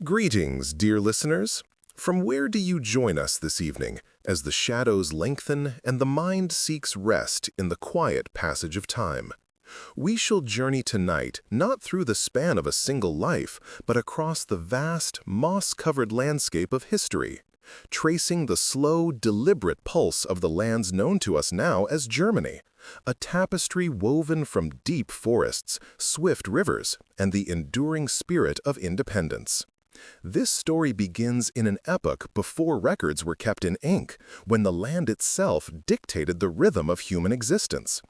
Greetings, dear listeners. From where do you join us this evening as the shadows lengthen and the mind seeks rest in the quiet passage of time? We shall journey tonight not through the span of a single life, but across the vast, moss-covered landscape of history, tracing the slow, deliberate pulse of the lands known to us now as Germany, a tapestry woven from deep forests, swift rivers, and the enduring spirit of independence. This story begins in an epoch before records were kept in ink, when the land itself dictated the rhythm of human existence.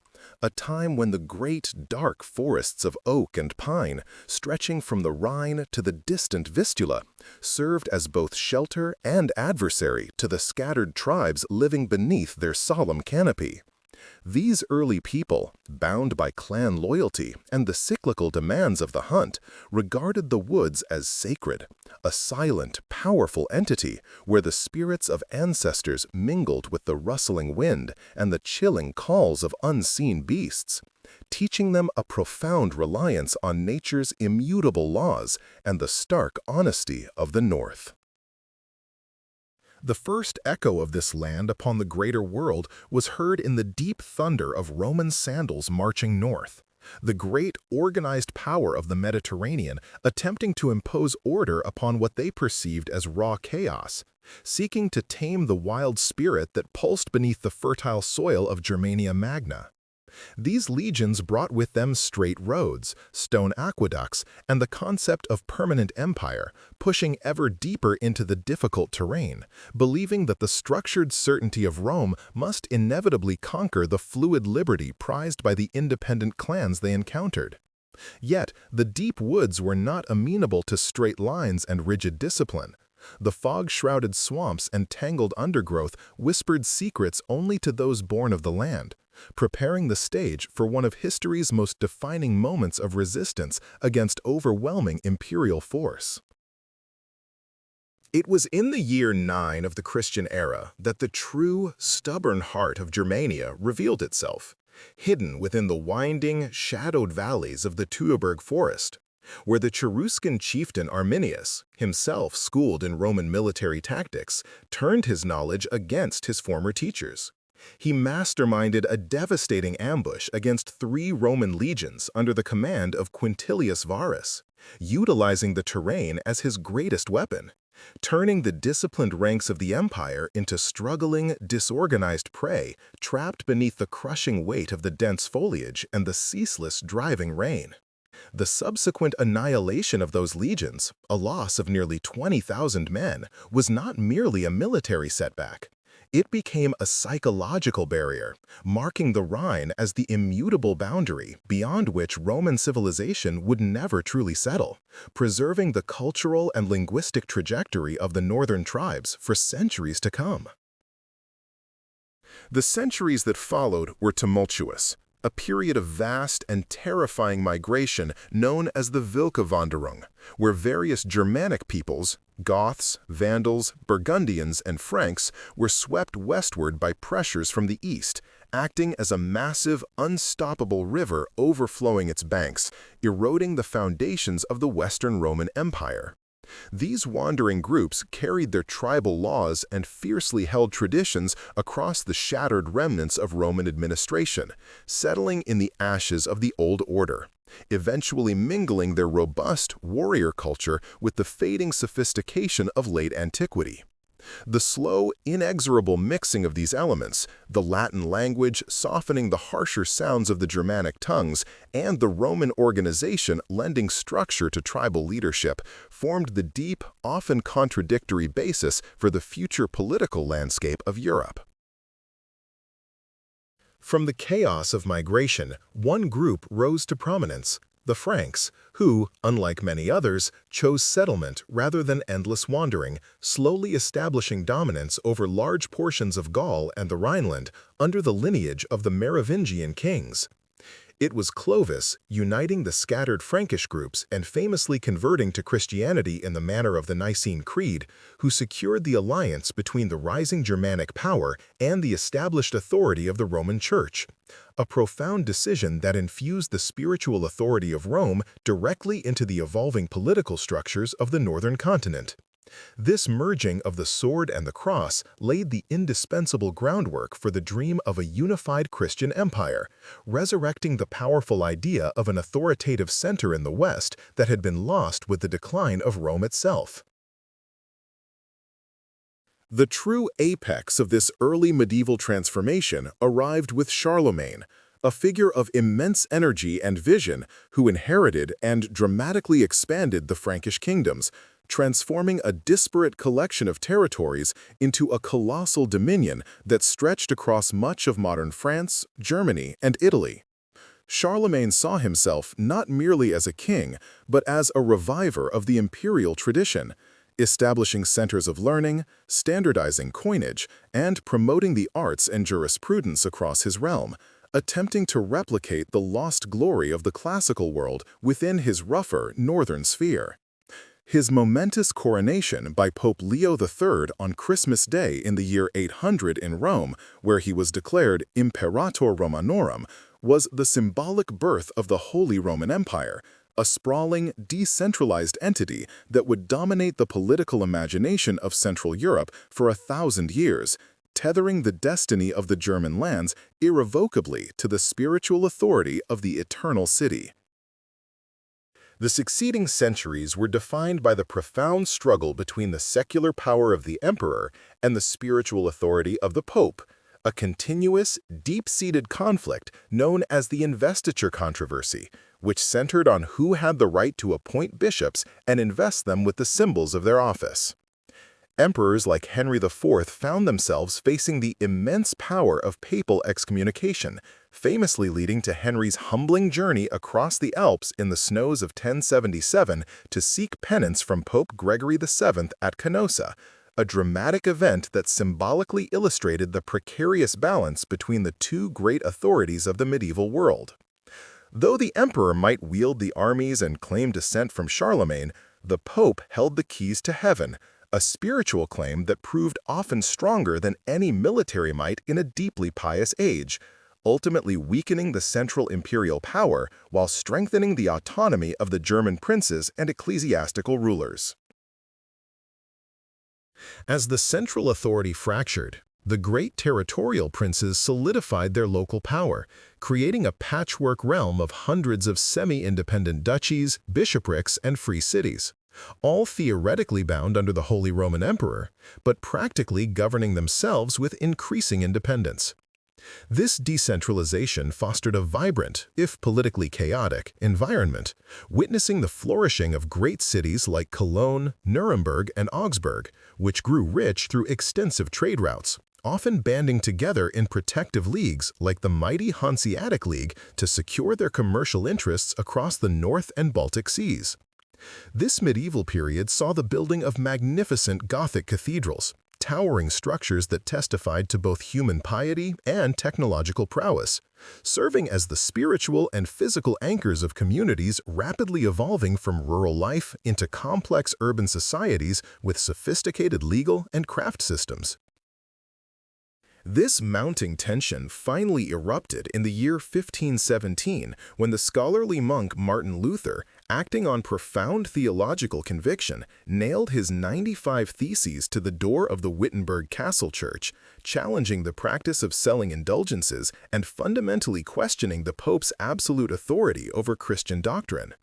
A time when the great, dark forests of oak and pine, stretching from the Rhine to the distant Vistula, served as both shelter and adversary to the scattered tribes living beneath their solemn canopy. These early people, bound by clan loyalty and the cyclical demands of the hunt, regarded the woods as sacred, a silent, powerful entity where the spirits of ancestors mingled with the rustling wind and the chilling calls of unseen beasts, teaching them a profound reliance on nature's immutable laws and the stark honesty of the North. The first echo of this land upon the greater world was heard in the deep thunder of Roman sandals marching north, the great organized power of the Mediterranean attempting to impose order upon what they perceived as raw chaos, seeking to tame the wild spirit that pulsed beneath the fertile soil of Germania Magna. These legions brought with them straight roads, stone aqueducts, and the concept of permanent empire, pushing ever deeper into the difficult terrain, believing that the structured certainty of Rome must inevitably conquer the fluid liberty prized by the independent clans they encountered. Yet, the deep woods were not amenable to straight lines and rigid discipline. The fog-shrouded swamps and tangled undergrowth whispered secrets only to those born of the land, preparing the stage for one of history's most defining moments of resistance against overwhelming imperial force. It was in the year 9 of the Christian era that the true, stubborn heart of Germania revealed itself, hidden within the winding, shadowed valleys of the Teutoburg forest, where the Cheruscan chieftain Arminius, himself schooled in Roman military tactics, turned his knowledge against his former teachers. He masterminded a devastating ambush against 3 Roman legions under the command of Quintilius Varus, utilizing the terrain as his greatest weapon, turning the disciplined ranks of the empire into struggling, disorganized prey trapped beneath the crushing weight of the dense foliage and the ceaseless driving rain. The subsequent annihilation of those legions, a loss of nearly 20,000 men, was not merely a military setback. It became a psychological barrier, marking the Rhine as the immutable boundary beyond which Roman civilization would never truly settle, preserving the cultural and linguistic trajectory of the northern tribes for centuries to come. The centuries that followed were tumultuous, a period of vast and terrifying migration known as the Völkerwanderung, where various Germanic peoples, Goths, Vandals, Burgundians, and Franks, were swept westward by pressures from the east, acting as a massive, unstoppable river overflowing its banks, eroding the foundations of the Western Roman Empire. These wandering groups carried their tribal laws and fiercely held traditions across the shattered remnants of Roman administration, settling in the ashes of the old order, eventually mingling their robust warrior culture with the fading sophistication of late antiquity. The slow, inexorable mixing of these elements, the Latin language softening the harsher sounds of the Germanic tongues, and the Roman organization lending structure to tribal leadership, formed the deep, often contradictory basis for the future political landscape of Europe. From the chaos of migration, one group rose to prominence: the Franks, who, unlike many others, chose settlement rather than endless wandering, slowly establishing dominance over large portions of Gaul and the Rhineland under the lineage of the Merovingian kings. It was Clovis, uniting the scattered Frankish groups and famously converting to Christianity in the manner of the Nicene Creed, who secured the alliance between the rising Germanic power and the established authority of the Roman Church. A profound decision that infused the spiritual authority of Rome directly into the evolving political structures of the northern continent. This merging of the sword and the cross laid the indispensable groundwork for the dream of a unified Christian empire, resurrecting the powerful idea of an authoritative center in the West that had been lost with the decline of Rome itself. The true apex of this early medieval transformation arrived with Charlemagne, a figure of immense energy and vision who inherited and dramatically expanded the Frankish kingdoms, transforming a disparate collection of territories into a colossal dominion that stretched across much of modern France, Germany, and Italy. Charlemagne saw himself not merely as a king, but as a reviver of the imperial tradition, establishing centers of learning, standardizing coinage, and promoting the arts and jurisprudence across his realm, attempting to replicate the lost glory of the classical world within his rougher northern sphere. His momentous coronation by Pope Leo III on Christmas Day in the year 800 in Rome, where he was declared Imperator Romanorum, was the symbolic birth of the Holy Roman Empire, a sprawling, decentralized entity that would dominate the political imagination of Central Europe for 1,000 years, tethering the destiny of the German lands irrevocably to the spiritual authority of the Eternal City. The succeeding centuries were defined by the profound struggle between the secular power of the emperor and the spiritual authority of the pope, a continuous, deep-seated conflict known as the investiture controversy, which centered on who had the right to appoint bishops and invest them with the symbols of their office. Emperors like Henry IV found themselves facing the immense power of papal excommunication, famously leading to Henry's humbling journey across the Alps in the snows of 1077 to seek penance from Pope Gregory VII at Canossa, a dramatic event that symbolically illustrated the precarious balance between the two great authorities of the medieval world. Though the emperor might wield the armies and claim descent from Charlemagne, the pope held the keys to heaven, a spiritual claim that proved often stronger than any military might in a deeply pious age, ultimately weakening the central imperial power while strengthening the autonomy of the German princes and ecclesiastical rulers. As the central authority fractured, the great territorial princes solidified their local power, creating a patchwork realm of hundreds of semi-independent duchies, bishoprics, and free cities, all theoretically bound under the Holy Roman Emperor, but practically governing themselves with increasing independence. This decentralization fostered a vibrant, if politically chaotic, environment, witnessing the flourishing of great cities like Cologne, Nuremberg, and Augsburg, which grew rich through extensive trade routes, often banding together in protective leagues like the mighty Hanseatic League to secure their commercial interests across the North and Baltic Seas. This medieval period saw the building of magnificent Gothic cathedrals, towering structures that testified to both human piety and technological prowess, serving as the spiritual and physical anchors of communities rapidly evolving from rural life into complex urban societies with sophisticated legal and craft systems. This mounting tension finally erupted in the year 1517 when the scholarly monk Martin Luther, acting on profound theological conviction, nailed his 95 theses to the door of the Wittenberg Castle Church, challenging the practice of selling indulgences and fundamentally questioning the Pope's absolute authority over Christian doctrine.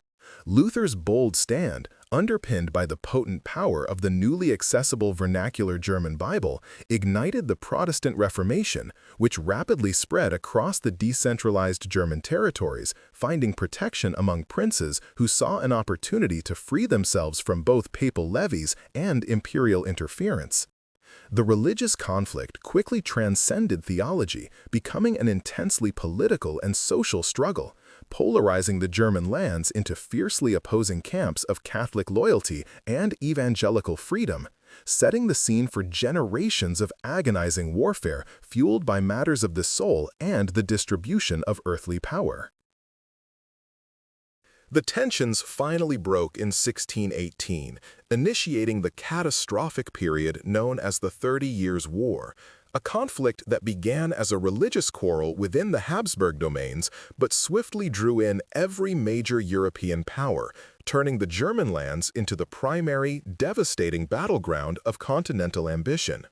Luther's bold stand, underpinned by the potent power of the newly accessible vernacular German Bible, ignited the Protestant Reformation, which rapidly spread across the decentralized German territories, finding protection among princes who saw an opportunity to free themselves from both papal levies and imperial interference. The religious conflict quickly transcended theology, becoming an intensely political and social struggle, polarizing the German lands into fiercely opposing camps of Catholic loyalty and evangelical freedom, setting the scene for generations of agonizing warfare fueled by matters of the soul and the distribution of earthly power. The tensions finally broke in 1618, initiating the catastrophic period known as the 30 Years' War, a conflict that began as a religious quarrel within the Habsburg domains but swiftly drew in every major European power, turning the German lands into the primary, devastating battleground of continental ambition.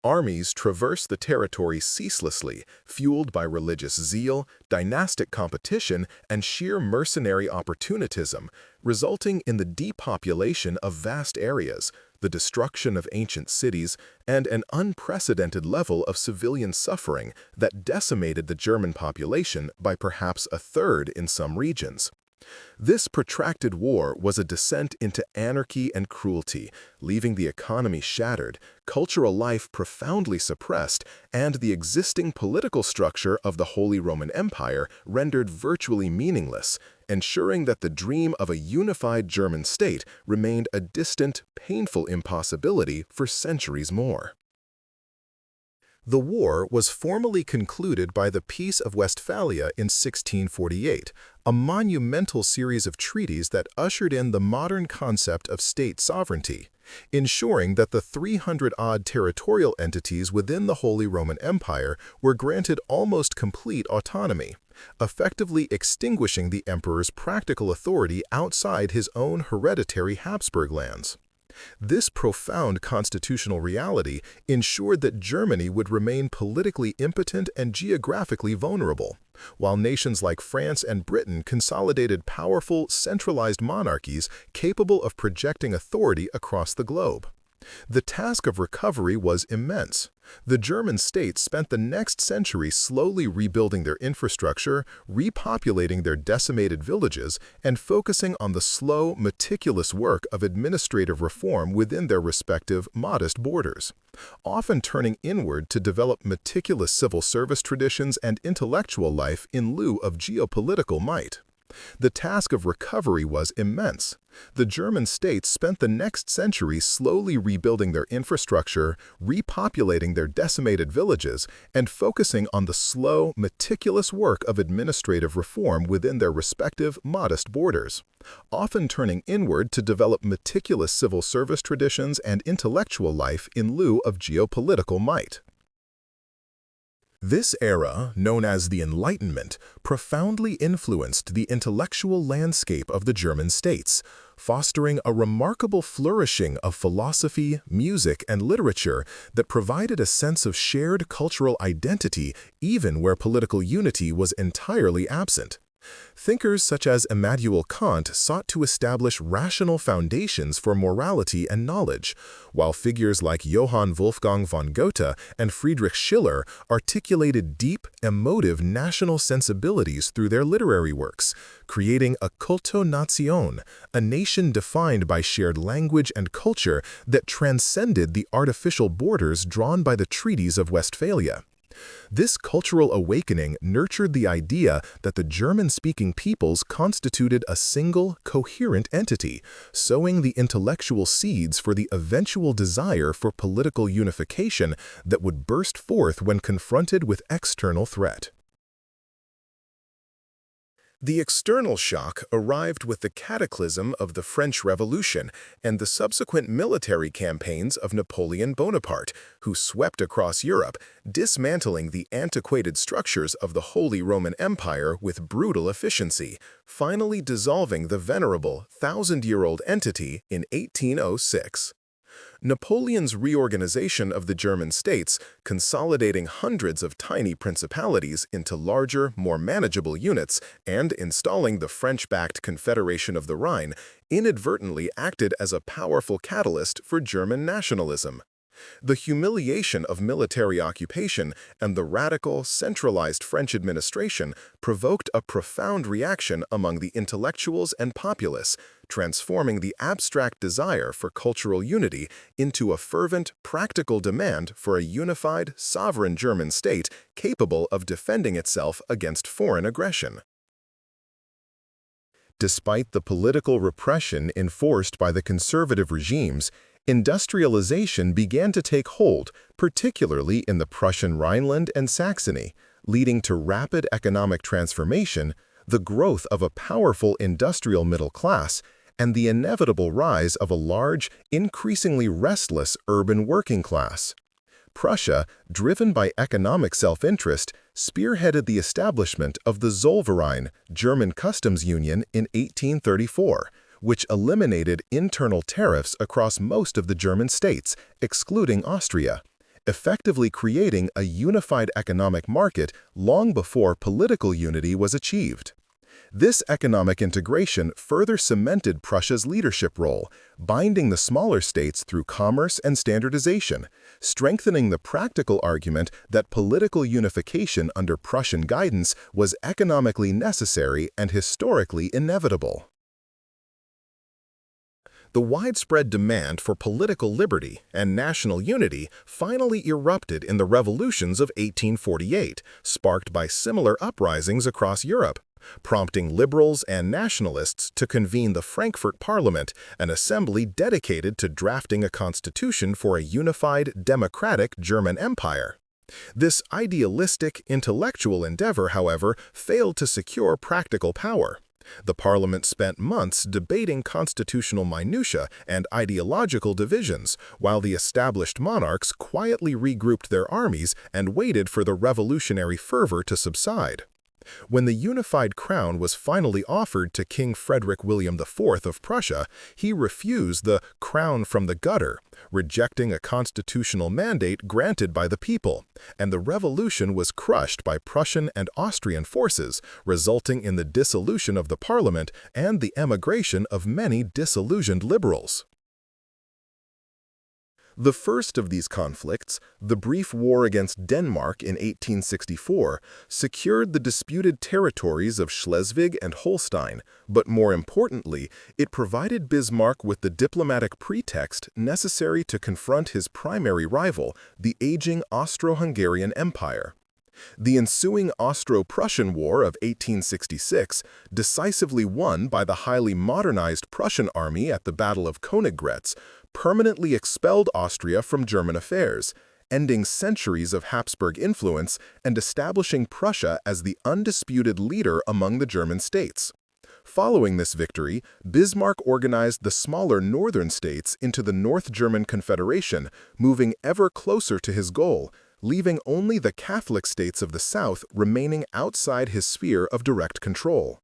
Armies traversed the territory ceaselessly, fueled by religious zeal, dynastic competition, and sheer mercenary opportunism, resulting in the depopulation of vast areas, the destruction of ancient cities, and an unprecedented level of civilian suffering that decimated the German population by perhaps a third in some regions. This protracted war was a descent into anarchy and cruelty, leaving the economy shattered, cultural life profoundly suppressed, and the existing political structure of the Holy Roman Empire rendered virtually meaningless, ensuring that the dream of a unified German state remained a distant, painful impossibility for centuries more. The war was formally concluded by the Peace of Westphalia in 1648, a monumental series of treaties that ushered in the modern concept of state sovereignty, ensuring that the 300-odd territorial entities within the Holy Roman Empire were granted almost complete autonomy, effectively extinguishing the emperor's practical authority outside his own hereditary Habsburg lands. This profound constitutional reality ensured that Germany would remain politically impotent and geographically vulnerable, while nations like France and Britain consolidated powerful, centralized monarchies capable of projecting authority across the globe. The task of recovery was immense. The German state spent the next century slowly rebuilding their infrastructure, repopulating their decimated villages, and focusing on the slow, meticulous work of administrative reform within their respective modest borders, often turning inward to develop meticulous civil service traditions and intellectual life in lieu of geopolitical might. The task of recovery was immense. The German state spent the next century slowly rebuilding their infrastructure, repopulating their decimated villages, and focusing on the slow, meticulous work of administrative reform within their respective modest borders, often turning inward to develop meticulous civil service traditions and intellectual life in lieu of geopolitical might. This era, known as the Enlightenment, profoundly influenced the intellectual landscape of the German states, fostering a remarkable flourishing of philosophy, music, and literature that provided a sense of shared cultural identity even where political unity was entirely absent. Thinkers such as Immanuel Kant sought to establish rational foundations for morality and knowledge, while figures like Johann Wolfgang von Goethe and Friedrich Schiller articulated deep, emotive national sensibilities through their literary works, creating a culto nation, a nation defined by shared language and culture that transcended the artificial borders drawn by the treaties of Westphalia. This cultural awakening nurtured the idea that the German-speaking peoples constituted a single, coherent entity, sowing the intellectual seeds for the eventual desire for political unification that would burst forth when confronted with external threat. The external shock arrived with the cataclysm of the French Revolution and the subsequent military campaigns of Napoleon Bonaparte, who swept across Europe, dismantling the antiquated structures of the Holy Roman Empire with brutal efficiency, finally dissolving the venerable, thousand-year-old entity in 1806. Napoleon's reorganization of the German states, consolidating hundreds of tiny principalities into larger, more manageable units, and installing the French-backed Confederation of the Rhine, inadvertently acted as a powerful catalyst for German nationalism. The humiliation of military occupation and the radical, centralized French administration provoked a profound reaction among the intellectuals and populace, transforming the abstract desire for cultural unity into a fervent, practical demand for a unified, sovereign German state capable of defending itself against foreign aggression. Despite the political repression enforced by the conservative regimes, industrialization began to take hold, particularly in the Prussian Rhineland and Saxony, leading to rapid economic transformation, the growth of a powerful industrial middle class, and the inevitable rise of a large, increasingly restless urban working class. Prussia, driven by economic self-interest, spearheaded the establishment of the Zollverein, German customs union, in 1834, which eliminated internal tariffs across most of the German states, excluding Austria, effectively creating a unified economic market long before political unity was achieved. This economic integration further cemented Prussia's leadership role, binding the smaller states through commerce and standardization, strengthening the practical argument that political unification under Prussian guidance was economically necessary and historically inevitable. The widespread demand for political liberty and national unity finally erupted in the revolutions of 1848, sparked by similar uprisings across Europe, prompting liberals and nationalists to convene the Frankfurt Parliament, an assembly dedicated to drafting a constitution for a unified, democratic German empire. This idealistic, intellectual endeavor, however, failed to secure practical power. The parliament spent months debating constitutional minutiae and ideological divisions, while the established monarchs quietly regrouped their armies and waited for the revolutionary fervor to subside. When the unified crown was finally offered to King Frederick William IV of Prussia, he refused the crown from the gutter, rejecting a constitutional mandate granted by the people, and the revolution was crushed by Prussian and Austrian forces, resulting in the dissolution of the parliament and the emigration of many disillusioned liberals. The first of these conflicts, the brief war against Denmark in 1864, secured the disputed territories of Schleswig and Holstein, but more importantly, it provided Bismarck with the diplomatic pretext necessary to confront his primary rival, the aging Austro-Hungarian Empire. The ensuing Austro-Prussian War of 1866, decisively won by the highly modernized Prussian army at the Battle of Königgrätz, permanently expelled Austria from German affairs, ending centuries of Habsburg influence and establishing Prussia as the undisputed leader among the German states. Following this victory, Bismarck organized the smaller northern states into the North German Confederation, moving ever closer to his goal, leaving only the Catholic states of the South remaining outside his sphere of direct control.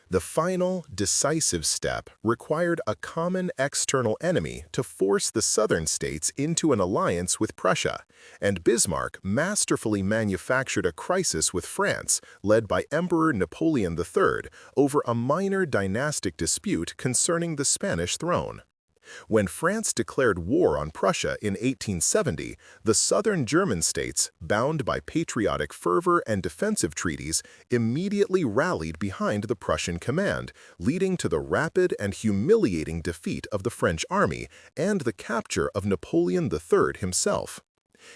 The final, decisive step required a common external enemy to force the southern states into an alliance with Prussia, and Bismarck masterfully manufactured a crisis with France, led by Emperor Napoleon III, over a minor dynastic dispute concerning the Spanish throne. When France declared war on Prussia in 1870, the southern German states, bound by patriotic fervor and defensive treaties, immediately rallied behind the Prussian command, leading to the rapid and humiliating defeat of the French army and the capture of Napoleon III himself.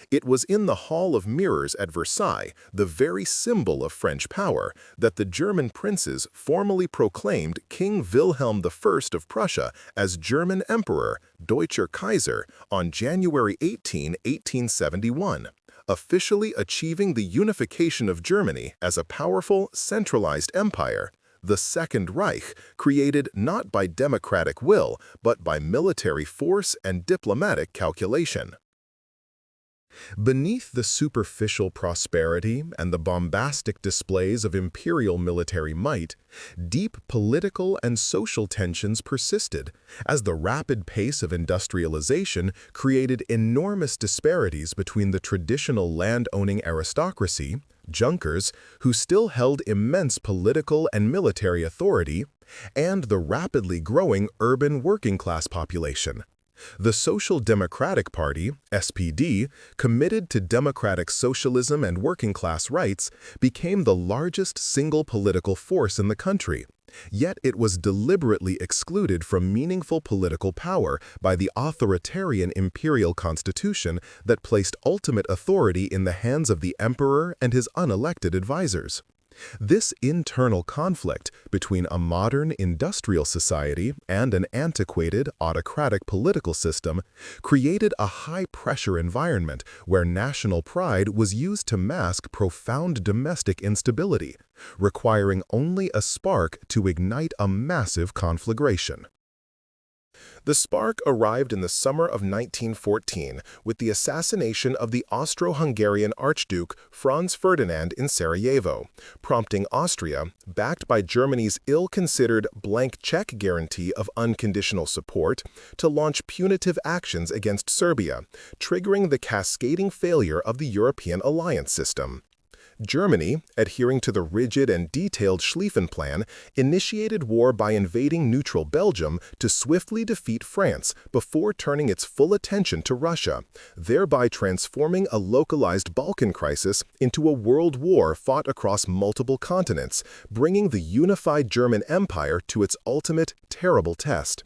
It was in the Hall of Mirrors at Versailles, the very symbol of French power, that the German princes formally proclaimed King Wilhelm I of Prussia as German Emperor, Deutscher Kaiser, on January 18, 1871, officially achieving the unification of Germany as a powerful, centralized empire. The Second Reich, created not by democratic will, but by military force and diplomatic calculation. Beneath the superficial prosperity and the bombastic displays of imperial military might, deep political and social tensions persisted, as the rapid pace of industrialization created enormous disparities between the traditional land-owning aristocracy, Junkers, who still held immense political and military authority, and the rapidly growing urban working-class population. The Social Democratic Party, SPD, committed to democratic socialism and working-class rights, became the largest single political force in the country, yet it was deliberately excluded from meaningful political power by the authoritarian imperial constitution that placed ultimate authority in the hands of the emperor and his unelected advisors. This internal conflict between a modern industrial society and an antiquated autocratic political system created a high-pressure environment where national pride was used to mask profound domestic instability, requiring only a spark to ignite a massive conflagration. The spark arrived in the summer of 1914 with the assassination of the Austro-Hungarian Archduke Franz Ferdinand in Sarajevo, prompting Austria, backed by Germany's ill-considered blank check guarantee of unconditional support, to launch punitive actions against Serbia, triggering the cascading failure of the European alliance system. Germany, adhering to the rigid and detailed Schlieffen Plan, initiated war by invading neutral Belgium to swiftly defeat France before turning its full attention to Russia, thereby transforming a localized Balkan crisis into a world war fought across multiple continents, bringing the unified German Empire to its ultimate, terrible test.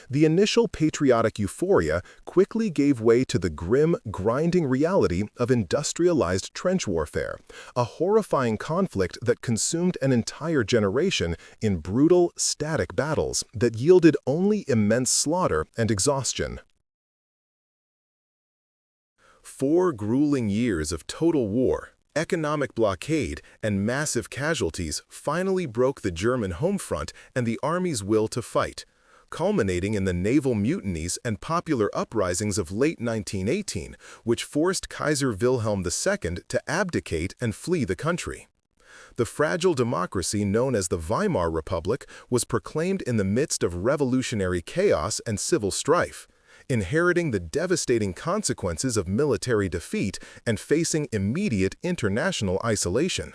The initial patriotic euphoria quickly gave way to the grim, grinding reality of industrialized trench warfare, a horrifying conflict that consumed an entire generation in brutal, static battles that yielded only immense slaughter and exhaustion. 4 grueling years of total war, economic blockade, and massive casualties finally broke the German home front and the army's will to fight, culminating in the naval mutinies and popular uprisings of late 1918, which forced Kaiser Wilhelm II to abdicate and flee the country. The fragile democracy known as the Weimar Republic was proclaimed in the midst of revolutionary chaos and civil strife, inheriting the devastating consequences of military defeat and facing immediate international isolation.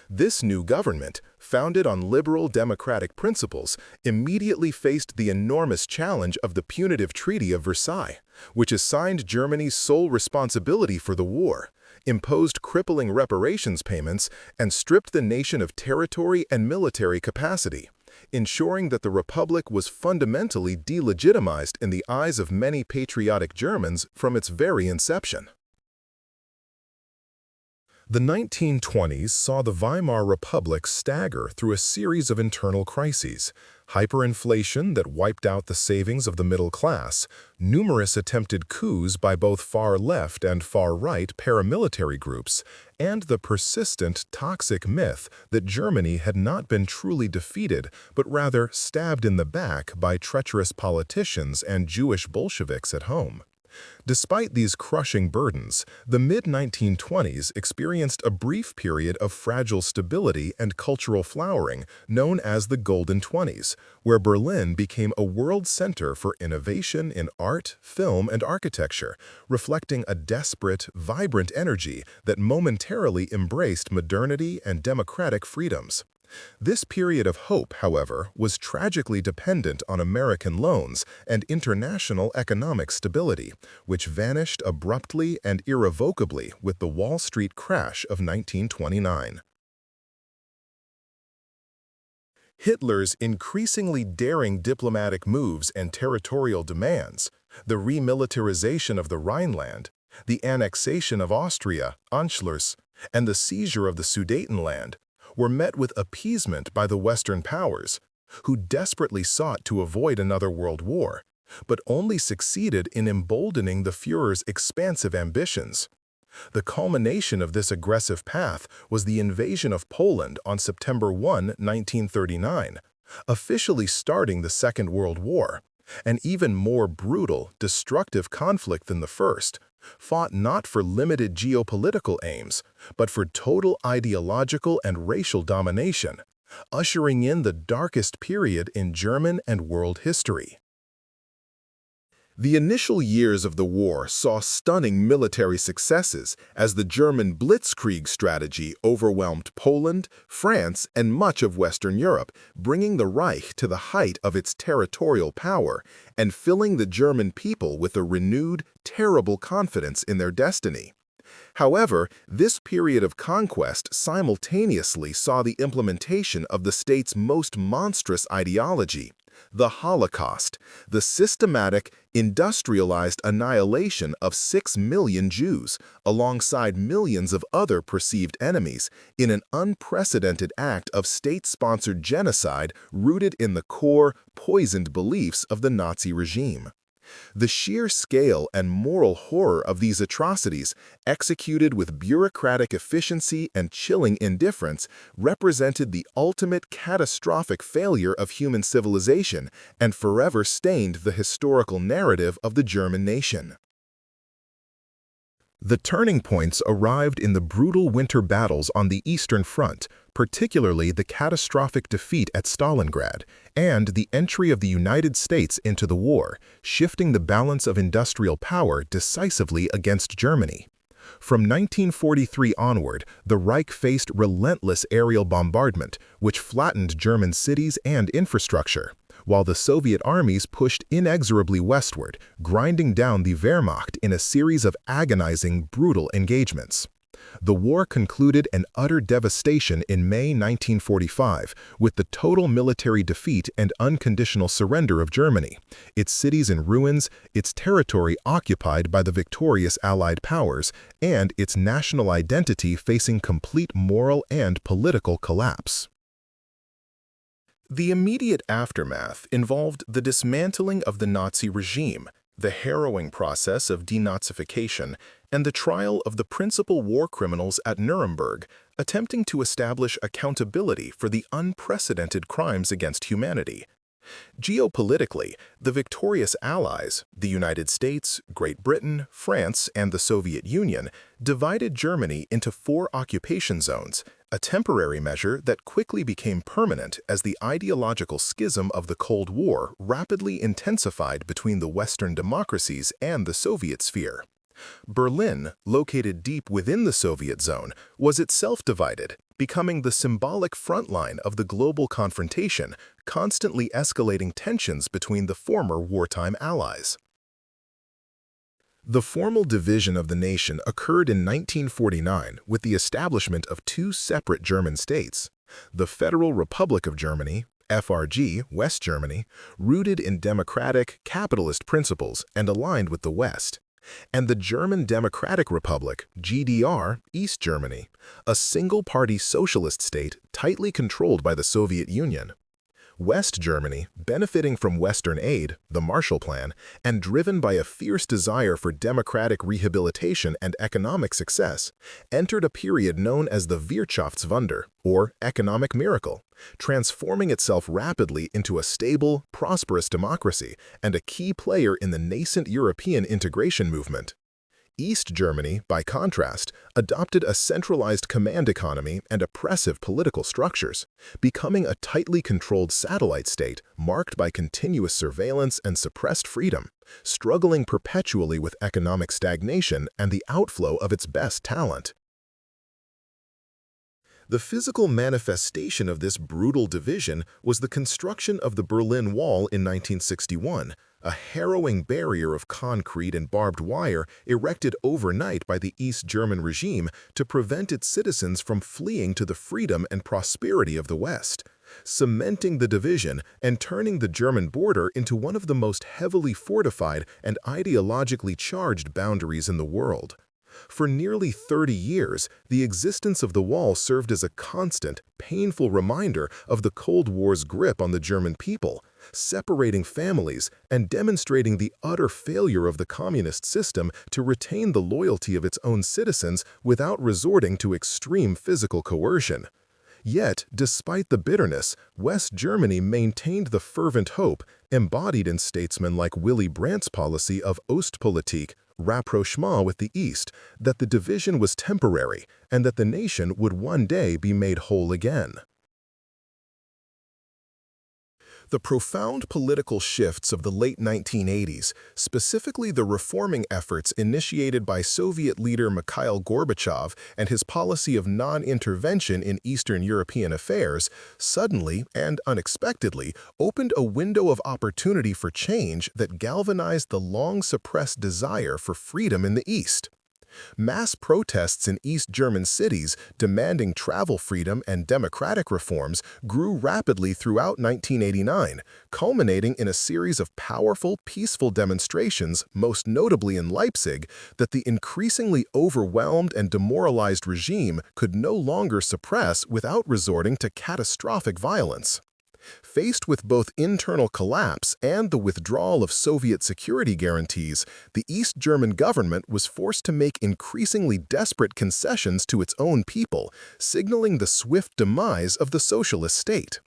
This new government, founded on liberal democratic principles, immediately faced the enormous challenge of the punitive Treaty of Versailles, which assigned Germany's sole responsibility for the war, imposed crippling reparations payments, and stripped the nation of territory and military capacity, ensuring that the Republic was fundamentally delegitimized in the eyes of many patriotic Germans from its very inception. The 1920s saw the Weimar Republic stagger through a series of internal crises: hyperinflation that wiped out the savings of the middle class, numerous attempted coups by both far-left and far-right paramilitary groups, and the persistent, toxic myth that Germany had not been truly defeated but rather stabbed in the back by treacherous politicians and Jewish Bolsheviks at home. Despite these crushing burdens, the mid-1920s experienced a brief period of fragile stability and cultural flowering known as the Golden Twenties, where Berlin became a world center for innovation in art, film, and architecture, reflecting a desperate, vibrant energy that momentarily embraced modernity and democratic freedoms. This period of hope, however, was tragically dependent on American loans and international economic stability, which vanished abruptly and irrevocably with the Wall Street crash of 1929. Hitler's increasingly daring diplomatic moves and territorial demands, the remilitarization of the Rhineland, the annexation of Austria, Anschluss, and the seizure of the Sudetenland, were met with appeasement by the Western powers, who desperately sought to avoid another world war, but only succeeded in emboldening the Führer's expansive ambitions. The culmination of this aggressive path was the invasion of Poland on September 1, 1939, officially starting the Second World War, an even more brutal, destructive conflict than the first, fought not for limited geopolitical aims, but for total ideological and racial domination, ushering in the darkest period in German and world history. The initial years of the war saw stunning military successes as the German blitzkrieg strategy overwhelmed Poland, France, and much of Western Europe, bringing the Reich to the height of its territorial power and filling the German people with a renewed, terrible confidence in their destiny. However, this period of conquest simultaneously saw the implementation of the state's most monstrous ideology, The Holocaust, the systematic, industrialized annihilation of 6 million Jews, alongside millions of other perceived enemies, in an unprecedented act of state-sponsored genocide rooted in the core, poisoned beliefs of the Nazi regime. The sheer scale and moral horror of these atrocities, executed with bureaucratic efficiency and chilling indifference, represented the ultimate catastrophic failure of human civilization and forever stained the historical narrative of the German nation. The turning points arrived in the brutal winter battles on the Eastern Front, particularly the catastrophic defeat at Stalingrad, and the entry of the United States into the war, shifting the balance of industrial power decisively against Germany. From 1943 onward, the Reich faced relentless aerial bombardment, which flattened German cities and infrastructure, while the Soviet armies pushed inexorably westward, grinding down the Wehrmacht in a series of agonizing, brutal engagements. The war concluded an utter devastation in May 1945, with the total military defeat and unconditional surrender of Germany, its cities in ruins, its territory occupied by the victorious Allied powers, and its national identity facing complete moral and political collapse. The immediate aftermath involved the dismantling of the Nazi regime, the harrowing process of denazification, and the trial of the principal war criminals at Nuremberg, attempting to establish accountability for the unprecedented crimes against humanity. Geopolitically, the victorious Allies, the United States, Great Britain, France, and the Soviet Union, divided Germany into 4 occupation zones, a temporary measure that quickly became permanent as the ideological schism of the Cold War rapidly intensified between the Western democracies and the Soviet sphere. Berlin, located deep within the Soviet zone, was itself divided, becoming the symbolic front line of the global confrontation, constantly escalating tensions between the former wartime allies. The formal division of the nation occurred in 1949 with the establishment of 2 separate German states: the Federal Republic of Germany, FRG, West Germany, rooted in democratic, capitalist principles and aligned with the West, and the German Democratic Republic, GDR, East Germany, a single-party socialist state tightly controlled by the Soviet Union. West Germany, benefiting from Western aid, the Marshall Plan, and driven by a fierce desire for democratic rehabilitation and economic success, entered a period known as the Wirtschaftswunder, or economic miracle, transforming itself rapidly into a stable, prosperous democracy and a key player in the nascent European integration movement. East Germany, by contrast, adopted a centralized command economy and oppressive political structures, becoming a tightly controlled satellite state marked by continuous surveillance and suppressed freedom, struggling perpetually with economic stagnation and the outflow of its best talent. The physical manifestation of this brutal division was the construction of the Berlin Wall in 1961, a harrowing barrier of concrete and barbed wire erected overnight by the East German regime to prevent its citizens from fleeing to the freedom and prosperity of the West, cementing the division and turning the German border into one of the most heavily fortified and ideologically charged boundaries in the world. For nearly 30 years, the existence of the wall served as a constant, painful reminder of the Cold War's grip on the German people, separating families and demonstrating the utter failure of the communist system to retain the loyalty of its own citizens without resorting to extreme physical coercion. Yet, despite the bitterness, West Germany maintained the fervent hope, embodied in statesmen like Willy Brandt's policy of Ostpolitik, rapprochement with the East, that the division was temporary and that the nation would one day be made whole again. The profound political shifts of the late 1980s, specifically the reforming efforts initiated by Soviet leader Mikhail Gorbachev and his policy of non-intervention in Eastern European affairs, suddenly and unexpectedly opened a window of opportunity for change that galvanized the long-suppressed desire for freedom in the East. Mass protests in East German cities demanding travel freedom and democratic reforms grew rapidly throughout 1989, culminating in a series of powerful, peaceful demonstrations, most notably in Leipzig, that the increasingly overwhelmed and demoralized regime could no longer suppress without resorting to catastrophic violence. Faced with both internal collapse and the withdrawal of Soviet security guarantees, the East German government was forced to make increasingly desperate concessions to its own people, signaling the swift demise of the socialist state.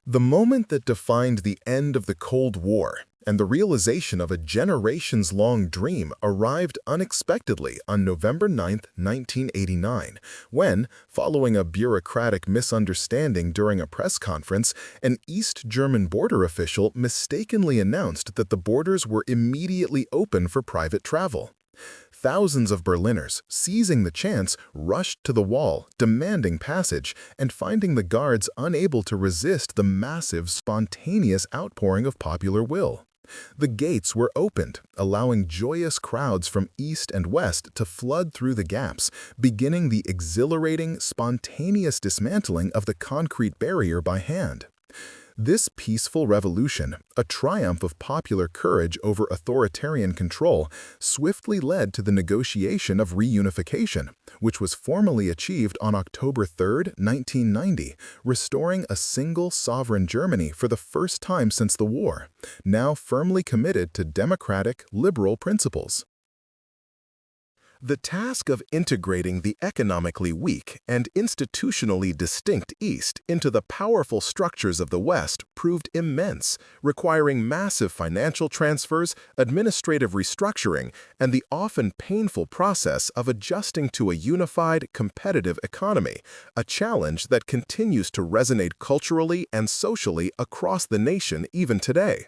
The moment that defined the end of the Cold War and the realization of a generations-long dream arrived unexpectedly on November 9, 1989, when, following a bureaucratic misunderstanding during a press conference, an East German border official mistakenly announced that the borders were immediately open for private travel. Thousands of Berliners, seizing the chance, rushed to the wall, demanding passage, and finding the guards unable to resist the massive, spontaneous outpouring of popular will. The gates were opened, allowing joyous crowds from east and west to flood through the gaps, beginning the exhilarating, spontaneous dismantling of the concrete barrier by hand. This peaceful revolution, a triumph of popular courage over authoritarian control, swiftly led to the negotiation of reunification, which was formally achieved on October 3, 1990, restoring a single sovereign Germany for the first time since the war, now firmly committed to democratic, liberal principles. The task of integrating the economically weak and institutionally distinct East into the powerful structures of the West proved immense, requiring massive financial transfers, administrative restructuring, and the often painful process of adjusting to a unified, competitive economy, a challenge that continues to resonate culturally and socially across the nation even today.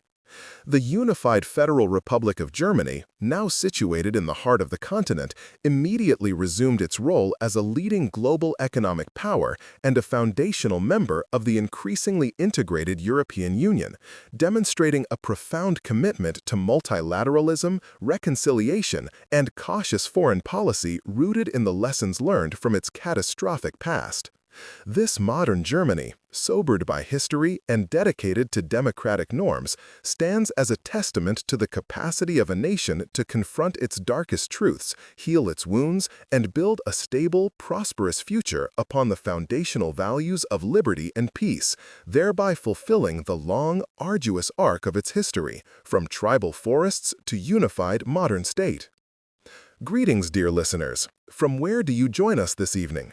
The unified Federal Republic of Germany, now situated in the heart of the continent, immediately resumed its role as a leading global economic power and a foundational member of the increasingly integrated European Union, demonstrating a profound commitment to multilateralism, reconciliation, and cautious foreign policy rooted in the lessons learned from its catastrophic past. This modern Germany, sobered by history and dedicated to democratic norms, stands as a testament to the capacity of a nation to confront its darkest truths, heal its wounds, and build a stable, prosperous future upon the foundational values of liberty and peace, thereby fulfilling the long, arduous arc of its history, from tribal forests to unified modern state. Greetings, dear listeners. From where do you join us this evening?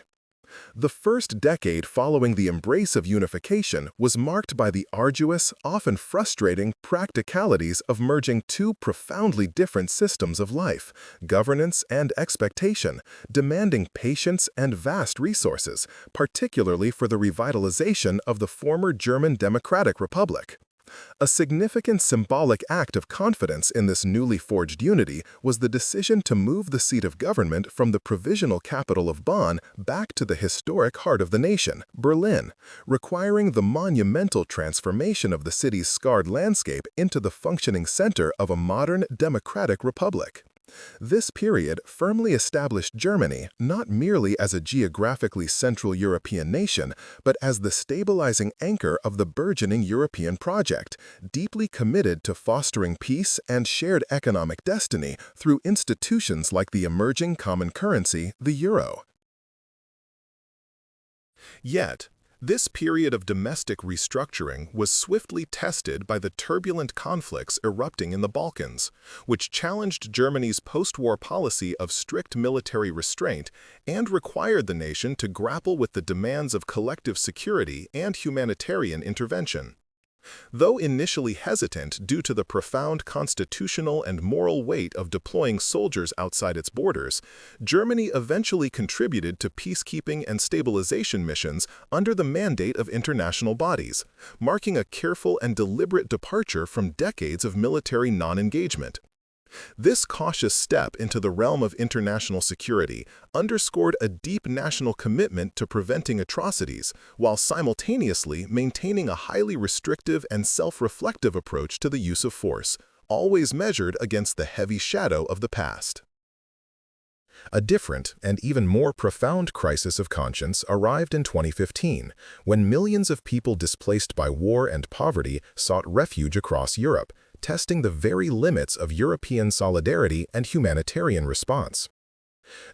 The first decade following the embrace of unification was marked by the arduous, often frustrating practicalities of merging two profoundly different systems of life, governance and expectation, demanding patience and vast resources, particularly for the revitalization of the former German Democratic Republic. A significant symbolic act of confidence in this newly forged unity was the decision to move the seat of government from the provisional capital of Bonn back to the historic heart of the nation, Berlin, requiring the monumental transformation of the city's scarred landscape into the functioning center of a modern democratic republic. This period firmly established Germany not merely as a geographically Central European nation, but as the stabilizing anchor of the burgeoning European project, deeply committed to fostering peace and shared economic destiny through institutions like the emerging common currency, the euro. Yet, this period of domestic restructuring was swiftly tested by the turbulent conflicts erupting in the Balkans, which challenged Germany's post-war policy of strict military restraint and required the nation to grapple with the demands of collective security and humanitarian intervention. Though initially hesitant due to the profound constitutional and moral weight of deploying soldiers outside its borders, Germany eventually contributed to peacekeeping and stabilization missions under the mandate of international bodies, marking a careful and deliberate departure from decades of military non-engagement. This cautious step into the realm of international security underscored a deep national commitment to preventing atrocities, while simultaneously maintaining a highly restrictive and self-reflective approach to the use of force, always measured against the heavy shadow of the past. A different and even more profound crisis of conscience arrived in 2015, when millions of people displaced by war and poverty sought refuge across Europe, testing the very limits of European solidarity and humanitarian response.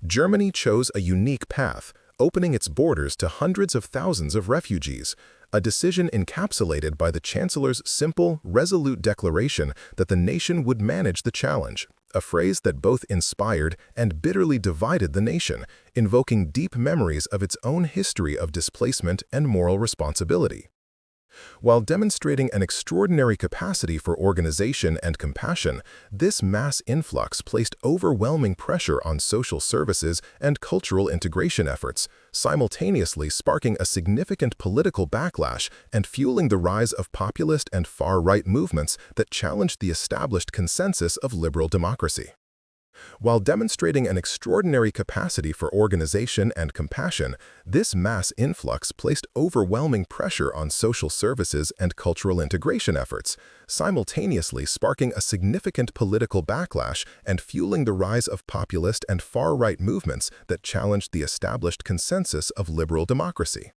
Germany chose a unique path, opening its borders to hundreds of thousands of refugees, a decision encapsulated by the Chancellor's simple, resolute declaration that the nation would manage the challenge, a phrase that both inspired and bitterly divided the nation, invoking deep memories of its own history of displacement and moral responsibility. While demonstrating an extraordinary capacity for organization and compassion, this mass influx placed overwhelming pressure on social services and cultural integration efforts, simultaneously sparking a significant political backlash and fueling the rise of populist and far-right movements that challenged the established consensus of liberal democracy. While demonstrating an extraordinary capacity for organization and compassion, this mass influx placed overwhelming pressure on social services and cultural integration efforts, simultaneously sparking a significant political backlash and fueling the rise of populist and far-right movements that challenged the established consensus of liberal democracy.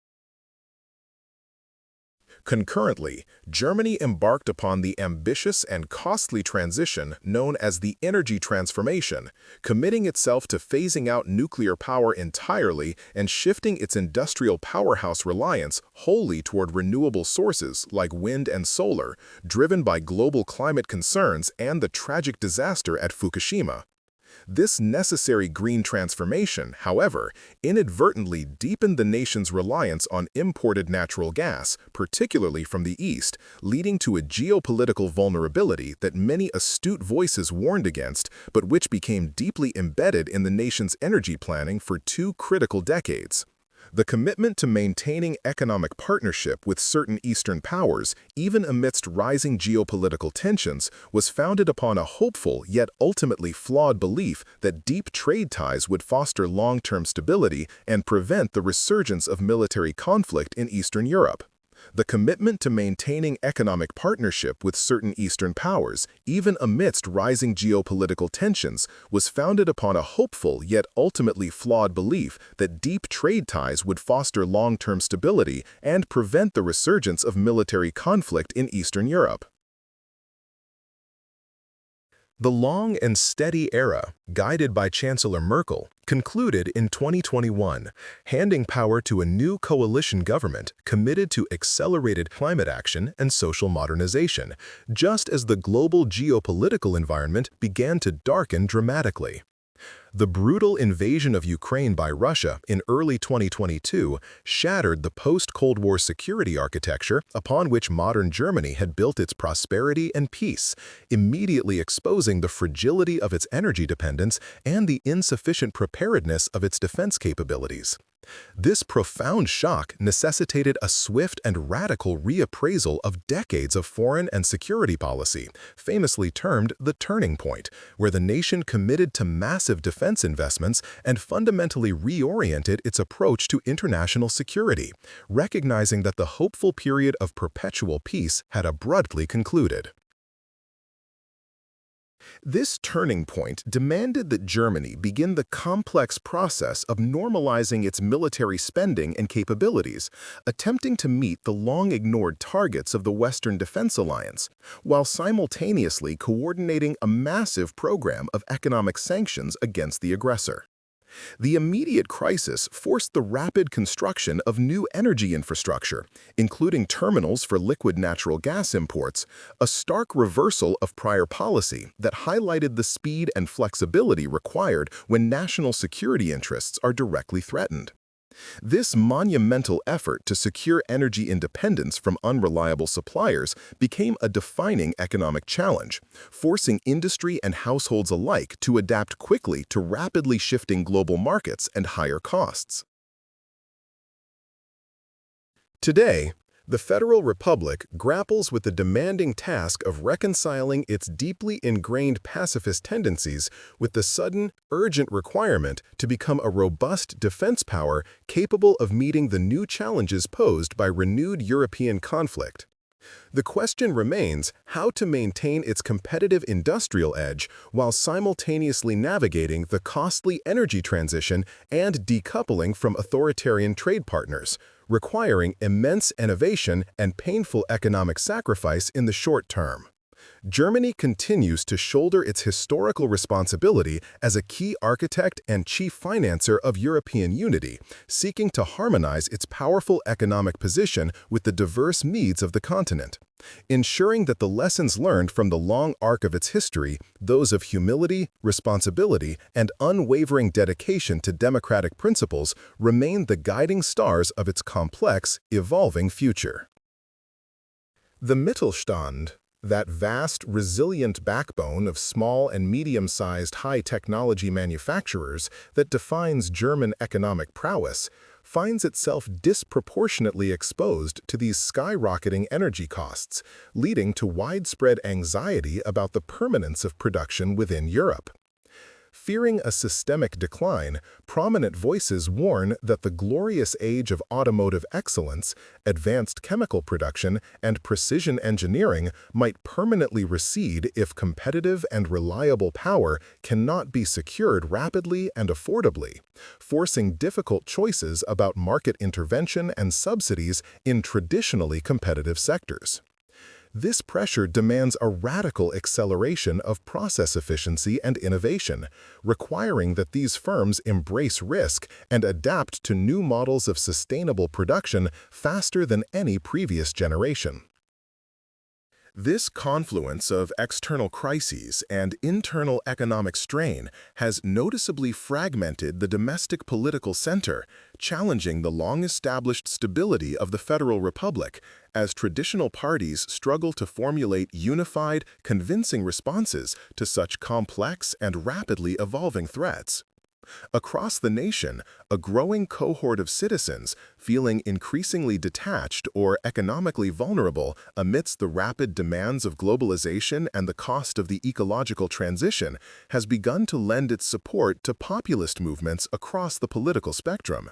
Concurrently, Germany embarked upon the ambitious and costly transition known as the energy transformation, committing itself to phasing out nuclear power entirely and shifting its industrial powerhouse reliance wholly toward renewable sources like wind and solar, driven by global climate concerns and the tragic disaster at Fukushima. This necessary green transformation, however, inadvertently deepened the nation's reliance on imported natural gas, particularly from the East, leading to a geopolitical vulnerability that many astute voices warned against, but which became deeply embedded in the nation's energy planning for 2 critical decades. The commitment to maintaining economic partnership with certain Eastern powers, even amidst rising geopolitical tensions, was founded upon a hopeful yet ultimately flawed belief that deep trade ties would foster long-term stability and prevent the resurgence of military conflict in Eastern Europe. The commitment to maintaining economic partnership with certain Eastern powers, even amidst rising geopolitical tensions, was founded upon a hopeful yet ultimately flawed belief that deep trade ties would foster long-term stability and prevent the resurgence of military conflict in Eastern Europe. The long and steady era, guided by Chancellor Merkel, concluded in 2021, handing power to a new coalition government committed to accelerated climate action and social modernization, just as the global geopolitical environment began to darken dramatically. The brutal invasion of Ukraine by Russia in early 2022 shattered the post-Cold War security architecture upon which modern Germany had built its prosperity and peace, immediately exposing the fragility of its energy dependence and the insufficient preparedness of its defense capabilities. This profound shock necessitated a swift and radical reappraisal of decades of foreign and security policy, famously termed the turning point, where the nation committed to massive defense investments and fundamentally reoriented its approach to international security, recognizing that the hopeful period of perpetual peace had abruptly concluded. This turning point demanded that Germany begin the complex process of normalizing its military spending and capabilities, attempting to meet the long-ignored targets of the Western Defense Alliance, while simultaneously coordinating a massive program of economic sanctions against the aggressor. The immediate crisis forced the rapid construction of new energy infrastructure, including terminals for liquid natural gas imports, a stark reversal of prior policy that highlighted the speed and flexibility required when national security interests are directly threatened. This monumental effort to secure energy independence from unreliable suppliers became a defining economic challenge, forcing industry and households alike to adapt quickly to rapidly shifting global markets and higher costs. Today, the Federal Republic grapples with the demanding task of reconciling its deeply ingrained pacifist tendencies with the sudden, urgent requirement to become a robust defense power capable of meeting the new challenges posed by renewed European conflict. The question remains how to maintain its competitive industrial edge while simultaneously navigating the costly energy transition and decoupling from authoritarian trade partners, requiring immense innovation and painful economic sacrifice in the short term. Germany continues to shoulder its historical responsibility as a key architect and chief financer of European unity, seeking to harmonize its powerful economic position with the diverse needs of the continent. Ensuring that the lessons learned from the long arc of its history, those of humility, responsibility, and unwavering dedication to democratic principles, remain the guiding stars of its complex, evolving future. The Mittelstand, that vast, resilient backbone of small and medium-sized high-technology manufacturers that defines German economic prowess, finds itself disproportionately exposed to these skyrocketing energy costs, leading to widespread anxiety about the permanence of production within Europe. Fearing a systemic decline, prominent voices warn that the glorious age of automotive excellence, advanced chemical production, and precision engineering might permanently recede if competitive and reliable power cannot be secured rapidly and affordably, forcing difficult choices about market intervention and subsidies in traditionally competitive sectors. This pressure demands a radical acceleration of process efficiency and innovation, requiring that these firms embrace risk and adapt to new models of sustainable production faster than any previous generation. This confluence of external crises and internal economic strain has noticeably fragmented the domestic political center, challenging the long-established stability of the Federal Republic as traditional parties struggle to formulate unified, convincing responses to such complex and rapidly evolving threats. Across the nation, a growing cohort of citizens, feeling increasingly detached or economically vulnerable amidst the rapid demands of globalization and the cost of the ecological transition, has begun to lend its support to populist movements across the political spectrum.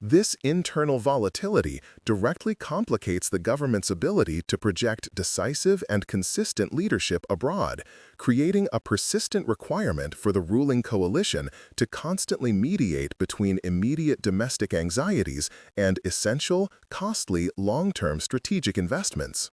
This internal volatility directly complicates the government's ability to project decisive and consistent leadership abroad, creating a persistent requirement for the ruling coalition to constantly mediate between immediate domestic anxieties and essential, costly, long-term strategic investments.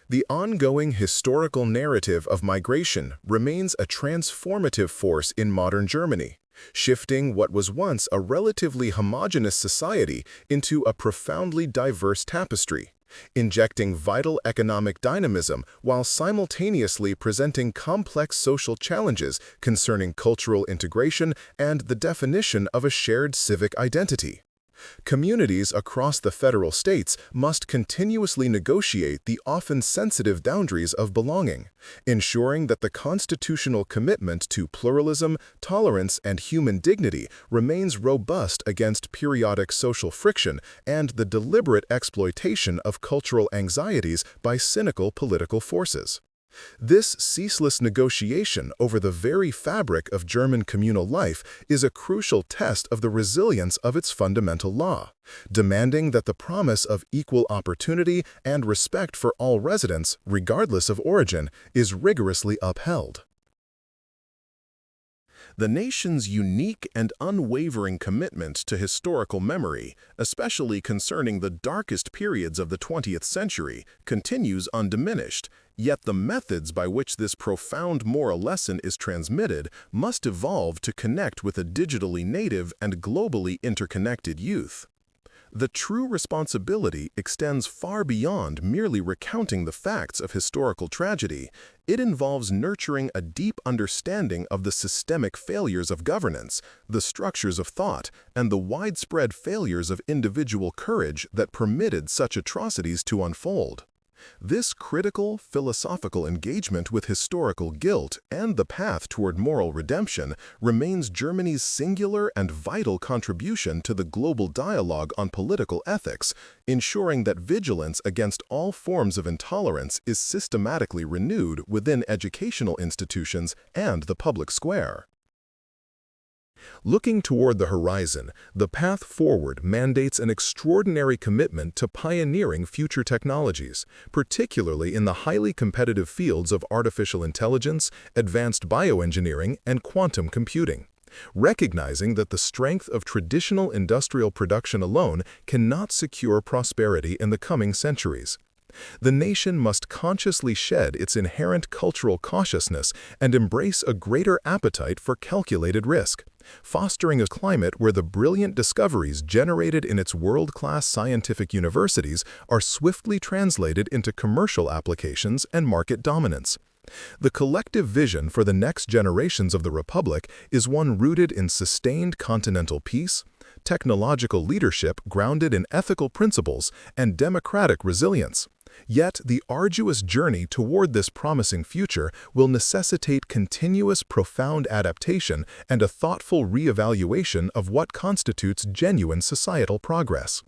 The ongoing historical narrative of migration remains a transformative force in modern Germany, shifting what was once a relatively homogeneous society into a profoundly diverse tapestry, injecting vital economic dynamism while simultaneously presenting complex social challenges concerning cultural integration and the definition of a shared civic identity. Communities across the federal states must continuously negotiate the often sensitive boundaries of belonging, ensuring that the constitutional commitment to pluralism, tolerance, and human dignity remains robust against periodic social friction and the deliberate exploitation of cultural anxieties by cynical political forces. This ceaseless negotiation over the very fabric of German communal life is a crucial test of the resilience of its fundamental law, demanding that the promise of equal opportunity and respect for all residents, regardless of origin, is rigorously upheld. The nation's unique and unwavering commitment to historical memory, especially concerning the darkest periods of the 20th century, continues undiminished, yet the methods by which this profound moral lesson is transmitted must evolve to connect with a digitally native and globally interconnected youth. The true responsibility extends far beyond merely recounting the facts of historical tragedy. It involves nurturing a deep understanding of the systemic failures of governance, the structures of thought, and the widespread failures of individual courage that permitted such atrocities to unfold. This critical, philosophical engagement with historical guilt and the path toward moral redemption remains Germany's singular and vital contribution to the global dialogue on political ethics, ensuring that vigilance against all forms of intolerance is systematically renewed within educational institutions and the public square. Looking toward the horizon, the path forward mandates an extraordinary commitment to pioneering future technologies, particularly in the highly competitive fields of artificial intelligence, advanced bioengineering, and quantum computing. Recognizing that the strength of traditional industrial production alone cannot secure prosperity in the coming centuries. The nation must consciously shed its inherent cultural cautiousness and embrace a greater appetite for calculated risk, fostering a climate where the brilliant discoveries generated in its world-class scientific universities are swiftly translated into commercial applications and market dominance. The collective vision for the next generations of the Republic is one rooted in sustained continental peace, technological leadership grounded in ethical principles, and democratic resilience. Yet, the arduous journey toward this promising future will necessitate continuous profound adaptation and a thoughtful reevaluation of what constitutes genuine societal progress.